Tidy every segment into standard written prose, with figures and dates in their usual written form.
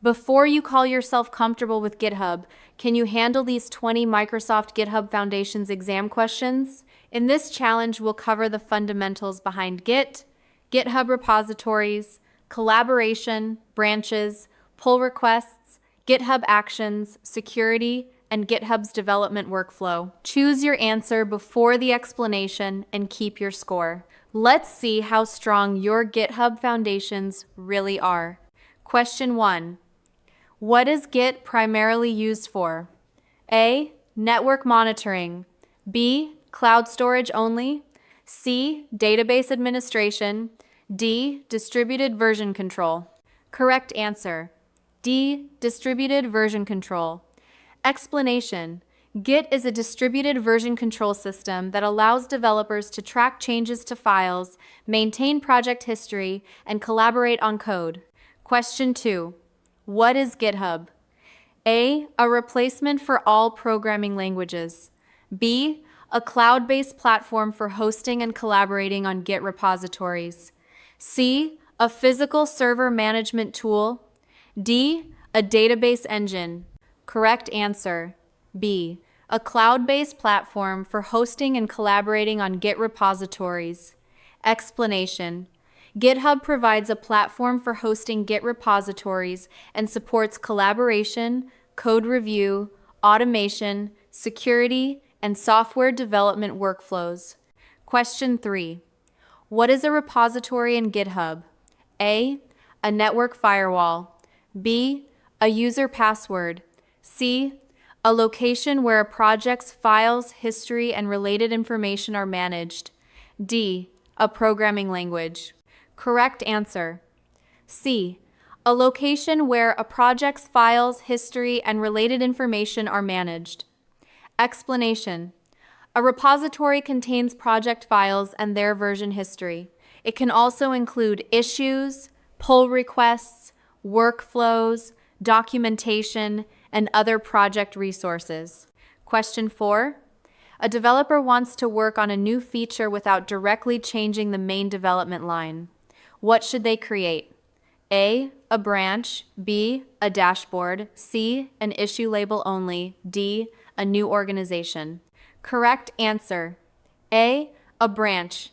Before you call yourself comfortable with GitHub, can you handle these 20 Microsoft GitHub Foundations exam questions? In this challenge, we'll cover the fundamentals behind Git, GitHub repositories, collaboration, branches, pull requests, GitHub Actions, security, and GitHub's development workflow. Choose your answer before the explanation and keep your score. Let's see how strong your GitHub Foundations really are. Question 1. What is Git primarily used for? A. Network monitoring. B. Cloud storage only. C. Database administration. D. Distributed version control. Correct answer. D. Distributed version control. Explanation. Git is a distributed version control system that allows developers to track changes to files, maintain project history, and collaborate on code. Question 2. What is GitHub? A. A replacement for all programming languages. B. A cloud-based platform for hosting and collaborating on Git repositories. C. A physical server management tool. D. A database engine. Correct answer. B. A cloud-based platform for hosting and collaborating on Git repositories. Explanation. GitHub provides a platform for hosting Git repositories and supports collaboration, code review, automation, security, and software development workflows. Question 3. What is a repository in GitHub? A. A network firewall. B. A user password. C. A location where a project's files, history, and related information are managed. D. A programming language. Correct answer. C. A location where a project's files, history, and related information are managed. Explanation. A repository contains project files and their version history. It can also include issues, pull requests, workflows, documentation, and other project resources. Question 4. A developer wants to work on a new feature without directly changing the main development line. What should they create? A. A branch. B. A dashboard. C. An issue label only. D. A new organization. Correct answer. A. A branch.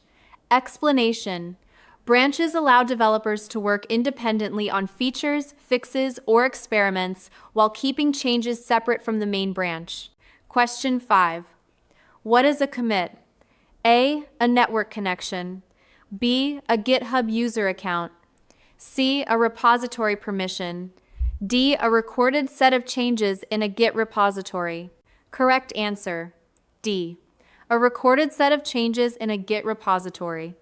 Explanation. Branches allow developers to work independently on features, fixes, or experiments while keeping changes separate from the main branch. Question 5. What is a commit? A. A network connection. B. A GitHub user account. C. A repository permission. D. A recorded set of changes in a Git repository. Correct answer. D. A recorded set of changes in a Git repository.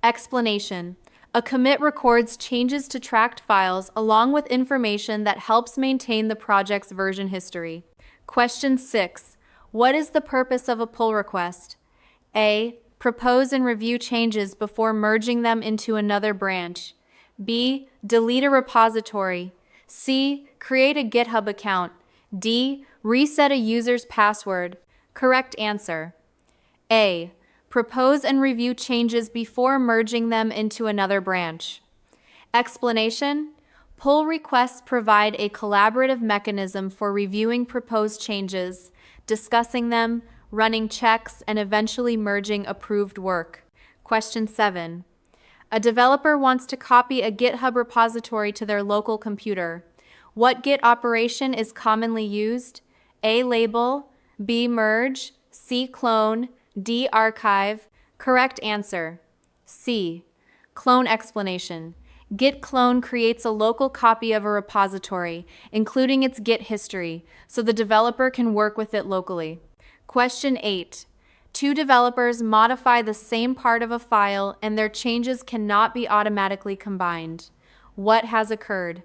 Explanation. A commit records changes to tracked files along with information that helps maintain the project's version history. Question 6. What is the purpose of a pull request? A. Propose and review changes before merging them into another branch. B. Delete a repository. C. Create a GitHub account. D. Reset a user's password. Correct answer. A. Propose and review changes before merging them into another branch. Explanation. Pull requests provide a collaborative mechanism for reviewing proposed changes, discussing them, running checks, and eventually merging approved work. Question 7. A developer wants to copy a GitHub repository to their local computer. What Git operation is commonly used? A. Label. B. Merge. C. Clone. D. Archive. Correct answer. C. Clone explanation. Git clone creates a local copy of a repository, including its Git history, so the developer can work with it locally. Question 8. Two developers modify the same part of a file and their changes cannot be automatically combined. What has occurred?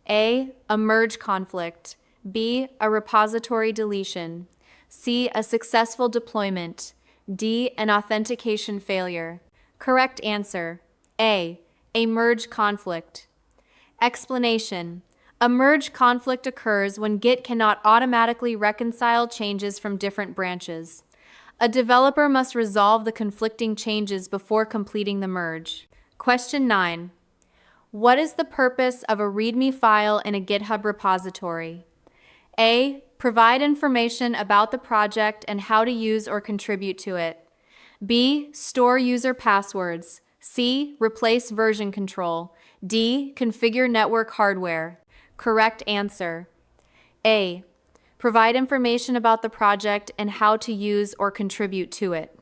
A. A merge conflict. B. A repository deletion. C. A successful deployment. D. An authentication failure. Correct answer. A. A merge conflict. Explanation. A merge conflict occurs when Git cannot automatically reconcile changes from different branches. A developer must resolve the conflicting changes before completing the merge. Question 9. What is the purpose of a README file in a GitHub repository? A. Provide information about the project and how to use or contribute to it. B. Store user passwords. C. Replace version control. D. Configure network hardware. Correct answer. A. Provide information about the project and how to use or contribute to it.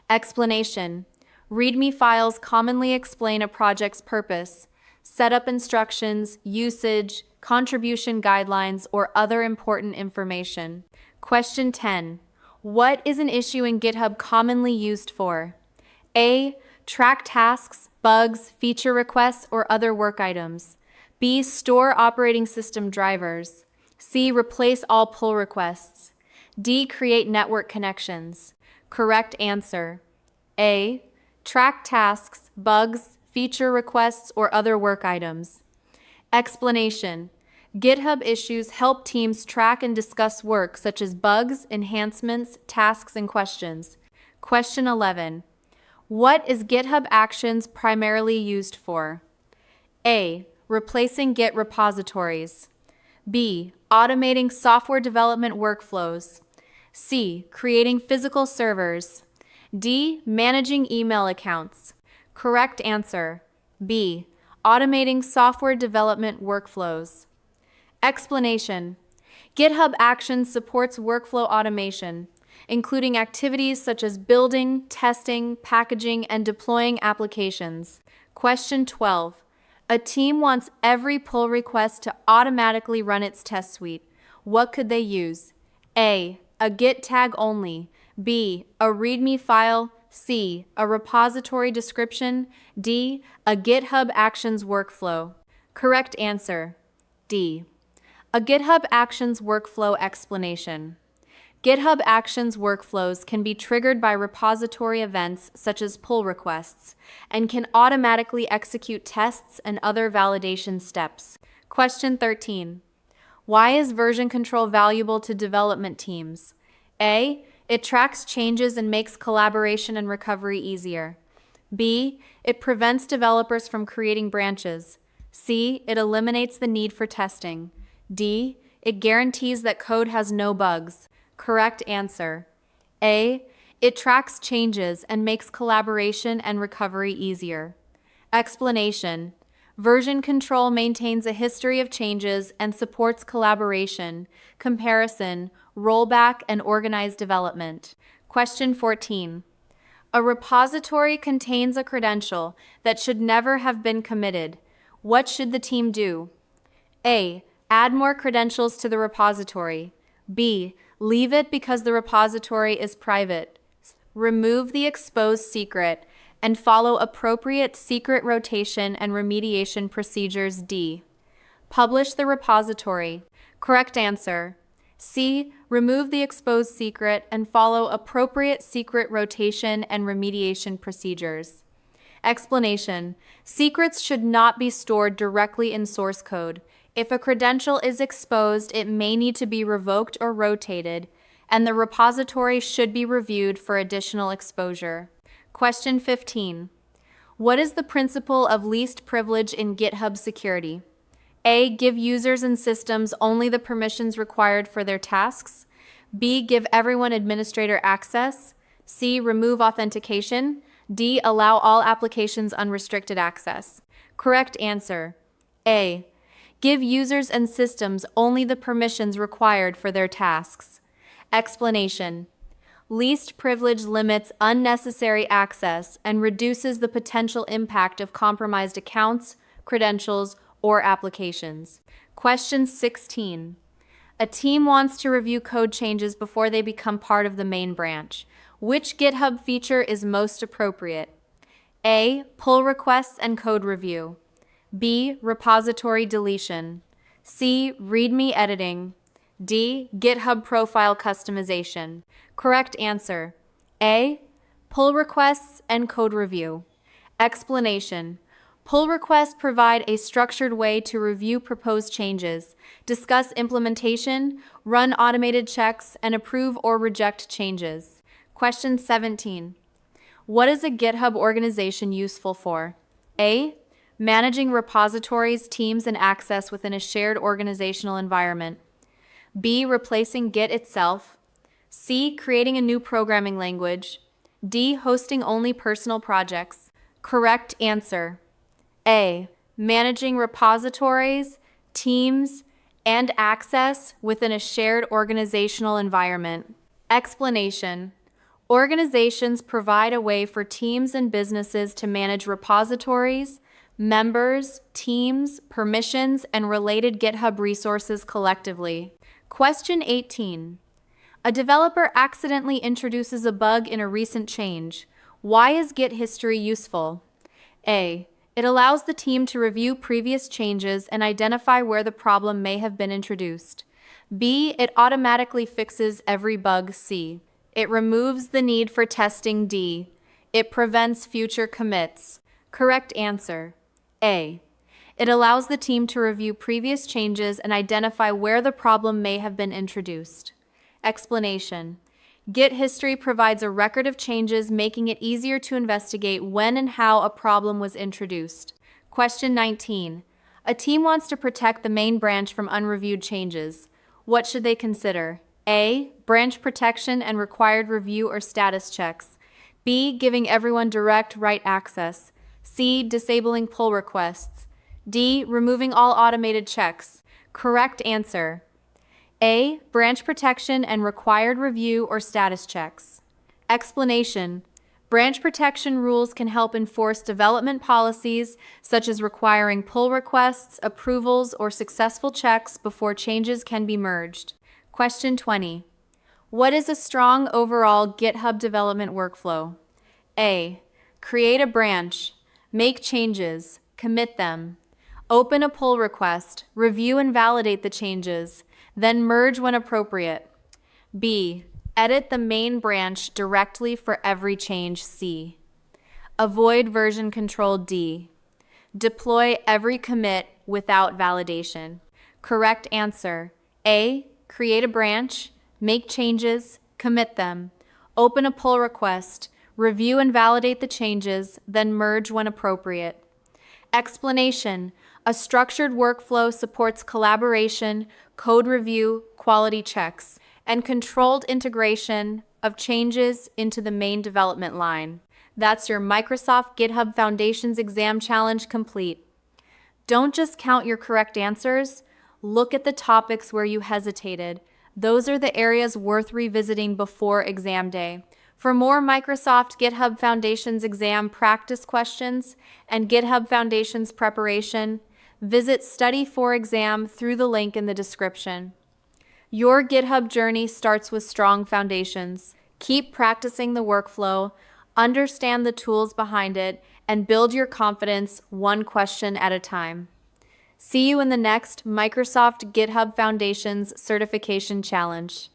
Explanation. README files commonly explain a project's purpose, setup instructions, usage, contribution guidelines, or other important information. Question 10. What is an issue in GitHub commonly used for? A. Track tasks, bugs, feature requests, or other work items. B. Store operating system drivers. C. Replace all pull requests. D. Create network connections. Correct answer. A. Track tasks, bugs, feature requests, or other work items. Explanation. GitHub Issues help teams track and discuss work such as bugs, enhancements, tasks, and questions. Question 11. What is GitHub Actions primarily used for? A. Replacing Git repositories. B. Automating software development workflows. C. Creating physical servers. D. Managing email accounts. Correct answer. B. Automating software development workflows. Explanation. GitHub Actions supports workflow automation, including activities such as building, testing, packaging, and deploying applications. Question 12. A team wants every pull request to automatically run its test suite. What could they use? A. A Git tag only. B. A README file. C. A repository description. D. A GitHub Actions workflow. Correct answer. D. A GitHub Actions workflow explanation. GitHub Actions workflows can be triggered by repository events such as pull requests and can automatically execute tests and other validation steps. Question 13. Why is version control valuable to development teams? A. It tracks changes and makes collaboration and recovery easier. B. It prevents developers from creating branches. C. It eliminates the need for testing. D. It guarantees that code has no bugs. Correct answer. A. It tracks changes and makes collaboration and recovery easier. Explanation. Version control maintains a history of changes and supports collaboration, comparison, rollback, and organized development. Question 14. A repository contains a credential that should never have been committed. What should the team do? A. Add more credentials to the repository. B. Leave it because the repository is private. Remove the exposed secret and follow appropriate secret rotation and remediation procedures. D. Publish the repository. Correct answer. C. Remove the exposed secret and follow appropriate secret rotation and remediation procedures. Explanation. Secrets should not be stored directly in source code. If a credential is exposed, it may need to be revoked or rotated, and the repository should be reviewed for additional exposure. Question 15. What is the principle of least privilege in GitHub security? A. Give users and systems only the permissions required for their tasks. B. Give everyone administrator access. C. Remove authentication. D. Allow all applications unrestricted access. Correct answer. A. Give users and systems only the permissions required for their tasks. Explanation. Least privilege limits unnecessary access and reduces the potential impact of compromised accounts, credentials, or applications. Question 16. A team wants to review code changes before they become part of the main branch. Which GitHub feature is most appropriate? A. Pull requests and code review. B. Repository deletion. C. README editing. D. GitHub profile customization. Correct answer. A. Pull requests and code review. Explanation. Pull requests provide a structured way to review proposed changes, discuss implementation, run automated checks, and approve or reject changes. Question 17. What is a GitHub organization useful for? A. Managing repositories, teams, and access within a shared organizational environment. B. Replacing Git itself. C. Creating a new programming language. D. Hosting only personal projects. Correct answer. A. Managing repositories, teams, and access within a shared organizational environment. Explanation. Organizations provide a way for teams and businesses to manage repositories, members, teams, permissions, and related GitHub resources collectively. Question 18. A developer accidentally introduces a bug in a recent change. Why is Git history useful? A. It allows the team to review previous changes and identify where the problem may have been introduced. B. It automatically fixes every bug. C. It removes the need for testing. D. It prevents future commits. Correct answer. A. It allows the team to review previous changes and identify where the problem may have been introduced. Explanation. Git history provides a record of changes, making it easier to investigate when and how a problem was introduced. Question 19. A team wants to protect the main branch from unreviewed changes. What should they consider? A. Branch protection and required review or status checks. B. Giving everyone direct write access. C. Disabling pull requests. D. Removing all automated checks. Correct answer. A. Branch protection and required review or status checks. Explanation. Branch protection rules can help enforce development policies, such as requiring pull requests, approvals, or successful checks before changes can be merged. Question 20. What is a strong overall GitHub development workflow? A. Create a branch. Make changes. Commit them. Open a pull request. Review and validate the changes. Then merge when appropriate. B. Edit the main branch directly for every change. C. Avoid version control. D. Deploy every commit without validation. Correct answer. A. Create a branch, make changes, commit them, open a pull request, review and validate the changes, then merge when appropriate. Explanation. A structured workflow supports collaboration, code review, quality checks, and controlled integration of changes into the main development line. That's your Microsoft GitHub Foundations exam challenge complete. Don't just count your correct answers. Look at the topics where you hesitated. Those are the areas worth revisiting before exam day. For more Microsoft GitHub Foundations exam practice questions and GitHub Foundations preparation, visit Study for Exam through the link in the description. Your GitHub journey starts with strong foundations. Keep practicing the workflow, understand the tools behind it, and build your confidence one question at a time. See you in the next Microsoft GitHub Foundations Certification Challenge.